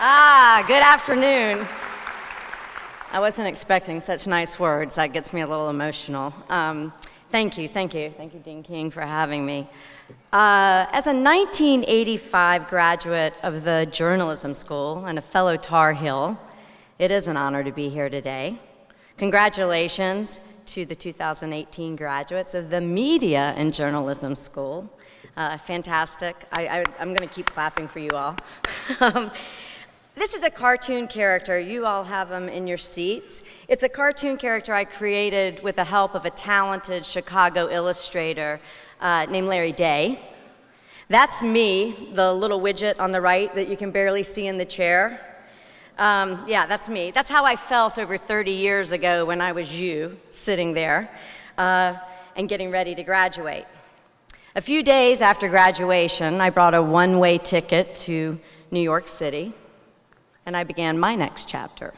Good afternoon. I wasn't expecting such nice words. That gets me a little emotional. Thank you, Dean King, for having me. As a 1985 graduate of the journalism school and a fellow Tar Heel, it is an honor to be here today. Congratulations to the 2018 graduates of the Media and Journalism School. Fantastic. I'm going to keep clapping for you all. This is a cartoon character. You all have them in your seats. It's a cartoon character I created with the help of a talented Chicago illustrator named Larry Day. That's me, the little widget on the right that you can barely see in the chair. Yeah, that's me. That's how I felt over 30 years ago when I was you, sitting there and getting ready to graduate. A few days after graduation, I brought a one-way ticket to New York City, and I began my next chapter.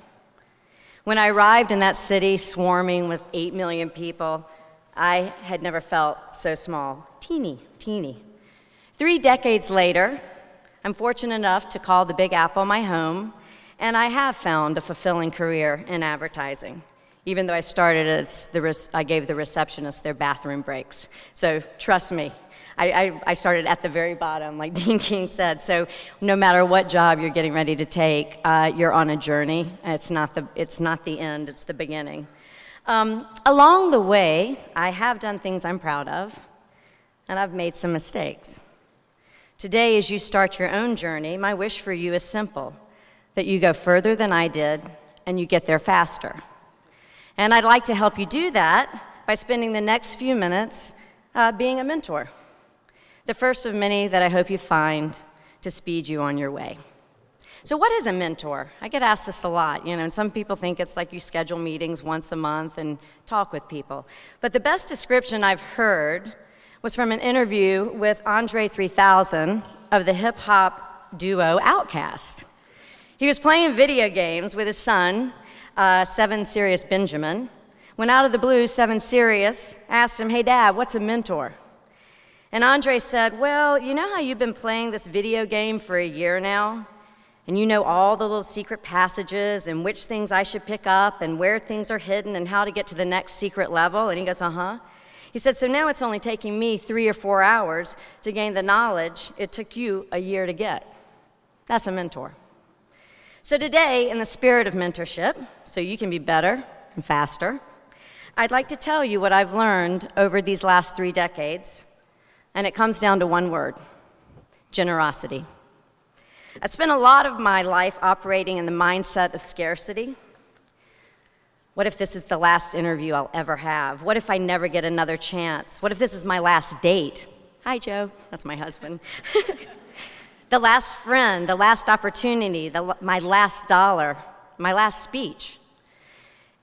When I arrived in that city swarming with 8 million people, I had never felt so small, teeny. 3 decades later, I'm fortunate enough to call the Big Apple my home, and I have found a fulfilling career in advertising, even though I started as I gave the receptionists their bathroom breaks. So trust me, I started at the very bottom, like Dean King said. So no matter what job you're getting ready to take, you're on a journey. It's not the end, it's the beginning. Along the way, I have done things I'm proud of, and I've made some mistakes. Today, as you start your own journey, my wish for you is simple, that you go further than I did, and you get there faster. And I'd like to help you do that by spending the next few minutes being a mentor. The first of many that I hope you find to speed you on your way. So what is a mentor? I get asked this a lot, and some people think it's like you schedule meetings once a month and talk with people. But the best description I've heard was from an interview with Andre 3000 of the hip-hop duo Outkast. He was playing video games with his son, 7 Sirius Benjamin, when out of the blue, 7 Sirius asked him, "Hey, Dad, what's a mentor?" And Andre said, "Well, you know how you've been playing this video game for a year now? And you know all the little secret passages and which things I should pick up and where things are hidden and how to get to the next secret level?" And he goes, "Uh-huh." He said, "So now it's only taking me 3 or 4 hours to gain the knowledge it took you a year to get." That's a mentor. So today, in the spirit of mentorship, so you can be better and faster, I'd like to tell you what I've learned over these last 3 decades. And it comes down to one word: generosity. I spent a lot of my life operating in the mindset of scarcity. What if this is the last interview I'll ever have? What if I never get another chance? What if this is my last date? Hi, Joe. That's my husband. The last friend, the last opportunity, my last dollar, my last speech.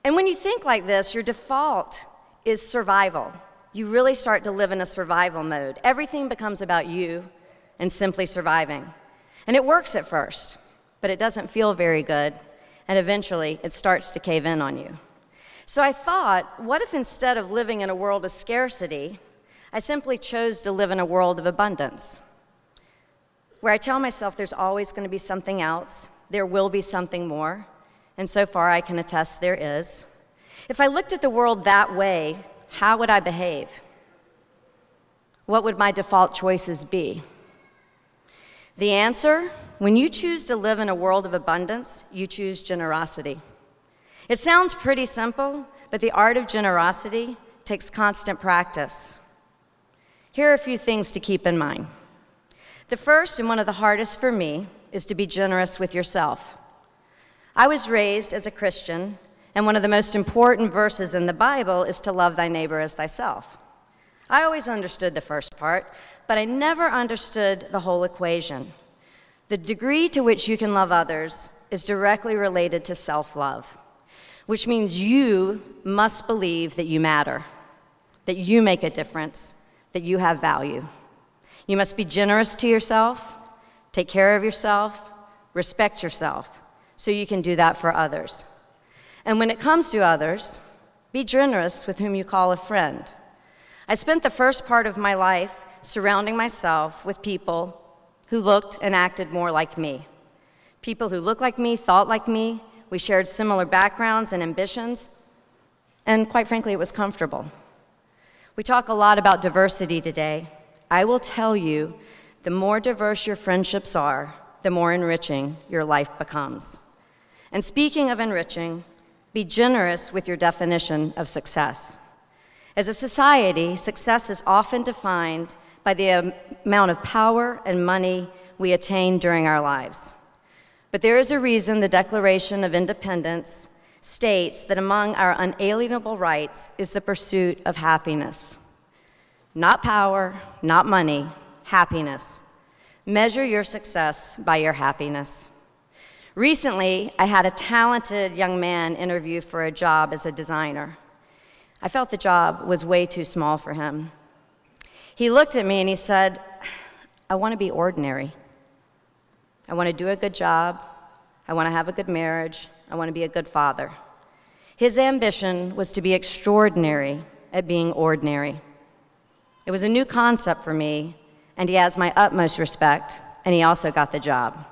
And when you think like this, your default is survival. You really start to live in a survival mode. Everything becomes about you and simply surviving. And it works at first, but it doesn't feel very good, and eventually it starts to cave in on you. So I thought, what if instead of living in a world of scarcity, I simply chose to live in a world of abundance, where I tell myself there's always going to be something else, there will be something more, and so far I can attest there is. If I looked at the world that way, how would I behave? What would my default choices be? The answer: when you choose to live in a world of abundance, you choose generosity. It sounds pretty simple, but the art of generosity takes constant practice. Here are a few things to keep in mind. The first, and one of the hardest for me, is to be generous with yourself. I was raised as a Christian, and one of the most important verses in the Bible is to love thy neighbor as thyself. I always understood the first part, but I never understood the whole equation. The degree to which you can love others is directly related to self-love, which means you must believe that you matter, that you make a difference, that you have value. You must be generous to yourself, take care of yourself, respect yourself, so you can do that for others. And when it comes to others, be generous with whom you call a friend. I spent the first part of my life surrounding myself with people who looked and acted more like me. People who look like me, thought like me, we shared similar backgrounds and ambitions, and quite frankly, it was comfortable. We talk a lot about diversity today. I will tell you, the more diverse your friendships are, the more enriching your life becomes. And speaking of enriching, be generous with your definition of success. As a society, success is often defined by the amount of power and money we attain during our lives. But there is a reason the Declaration of Independence states that among our unalienable rights is the pursuit of happiness. Not power, not money, happiness. Measure your success by your happiness. Recently, I had a talented young man interview for a job as a designer. I felt the job was way too small for him. He looked at me and he said, I want to be ordinary. I want to do a good job. I want to have a good marriage. I want to be a good father. His ambition was to be extraordinary at being ordinary. It was a new concept for me, and he has my utmost respect, and he also got the job.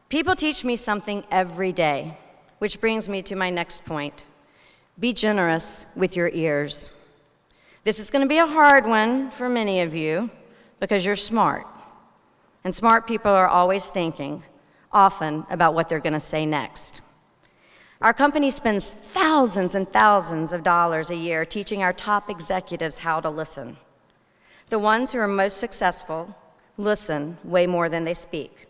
People teach me something every day, which brings me to my next point. Be generous with your ears. This is going to be a hard one for many of you because you're smart. And smart people are always thinking, often, about what they're going to say next. Our company spends thousands and thousands of dollars a year teaching our top executives how to listen. The ones who are most successful listen way more than they speak.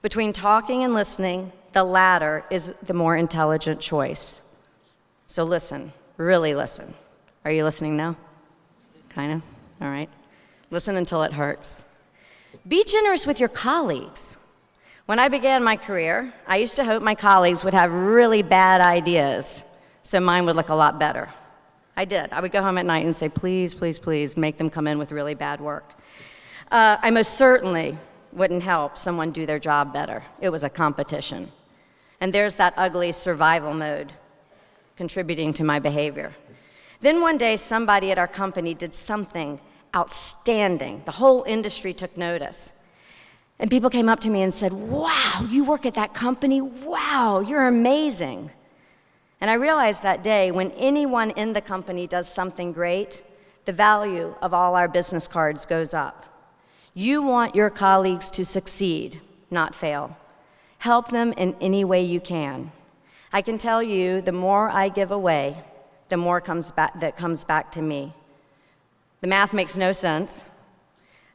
Between talking and listening, the latter is the more intelligent choice. So listen, really listen. Are you listening now? Kind of? All right. Listen until it hurts. Be generous with your colleagues. When I began my career, I used to hope my colleagues would have really bad ideas so mine would look a lot better. I did. I would go home at night and say, please, please, please, make them come in with really bad work. I most certainly wouldn't help someone do their job better. It was a competition. And there's that ugly survival mode contributing to my behavior. Then one day, somebody at our company did something outstanding. The whole industry took notice. And people came up to me and said, wow, you work at that company? Wow, you're amazing. And I realized that day, when anyone in the company does something great, the value of all our business cards goes up. You want your colleagues to succeed, not fail. Help them in any way you can. I can tell you, the more I give away, the more comes back to me. The math makes no sense.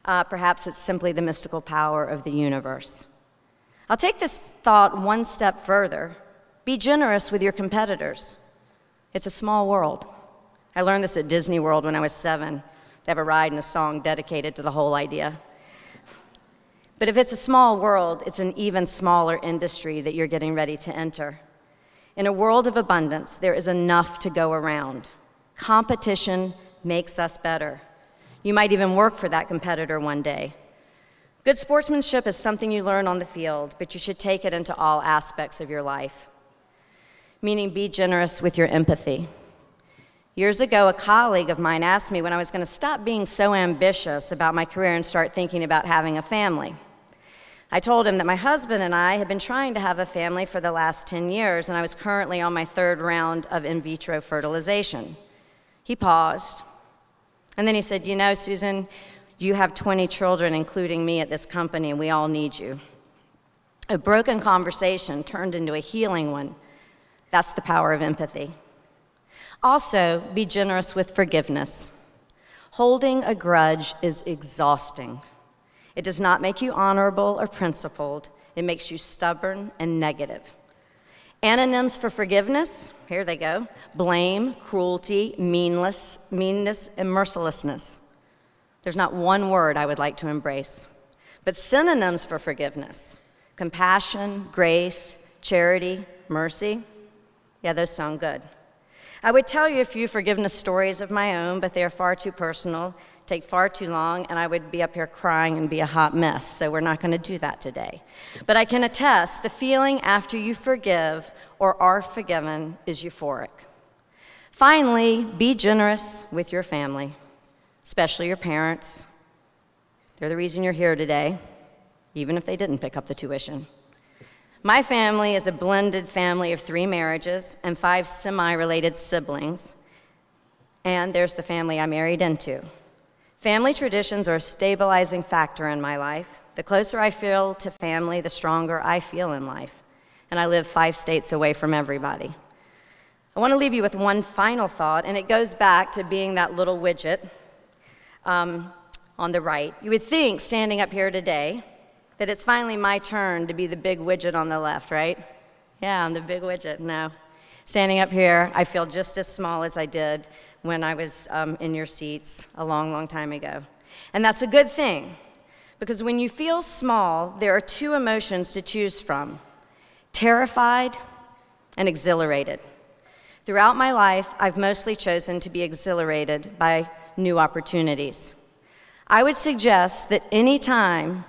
Perhaps it's simply the mystical power of the universe. I'll take this thought one step further. Be generous with your competitors. It's a small world. I learned this at Disney World when I was 7. They have a ride and a song dedicated to the whole idea. But if it's a small world, it's an even smaller industry that you're getting ready to enter. In a world of abundance, there is enough to go around. Competition makes us better. You might even work for that competitor one day. Good sportsmanship is something you learn on the field, but you should take it into all aspects of your life. Meaning, be generous with your empathy. Years ago, a colleague of mine asked me when I was going to stop being so ambitious about my career and start thinking about having a family. I told him that my husband and I had been trying to have a family for the last 10 years, and I was currently on my 3rd round of in vitro fertilization. He paused, and then he said, you know, Susan, you have 20 children, including me, at this company, and we all need you. A broken conversation turned into a healing one. That's the power of empathy. Also, be generous with forgiveness. Holding a grudge is exhausting. It does not make you honorable or principled. It makes you stubborn and negative. Antonyms for forgiveness, here they go: blame, cruelty, meanness, and mercilessness. There's not one word I would like to embrace. But synonyms for forgiveness: compassion, grace, charity, mercy. Yeah, those sound good. I would tell you a few forgiveness stories of my own, but they are far too personal, take far too long, and I would be up here crying and be a hot mess, so we're not going to do that today. But I can attest, the feeling after you forgive or are forgiven is euphoric. Finally, be generous with your family, especially your parents. They're the reason you're here today, even if they didn't pick up the tuition. My family is a blended family of 3 marriages and 5 semi-related siblings, and there's the family I married into. Family traditions are a stabilizing factor in my life. The closer I feel to family, the stronger I feel in life, and I live 5 states away from everybody. I want to leave you with one final thought, and it goes back to being that little widget on the right. You would think, standing up here today, that it's finally my turn to be the big widget on the left, right? Yeah, I'm the big widget. No. Standing up here, I feel just as small as I did when I was in your seats a long, long time ago. And that's a good thing, because when you feel small, there are 2 emotions to choose from: terrified and exhilarated. Throughout my life, I've mostly chosen to be exhilarated by new opportunities. I would suggest that any time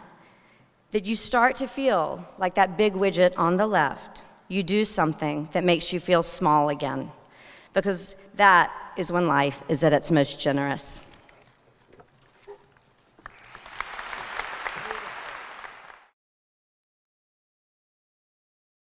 that you start to feel like that big widget on the left, you do something that makes you feel small again, because that is when life is at its most generous.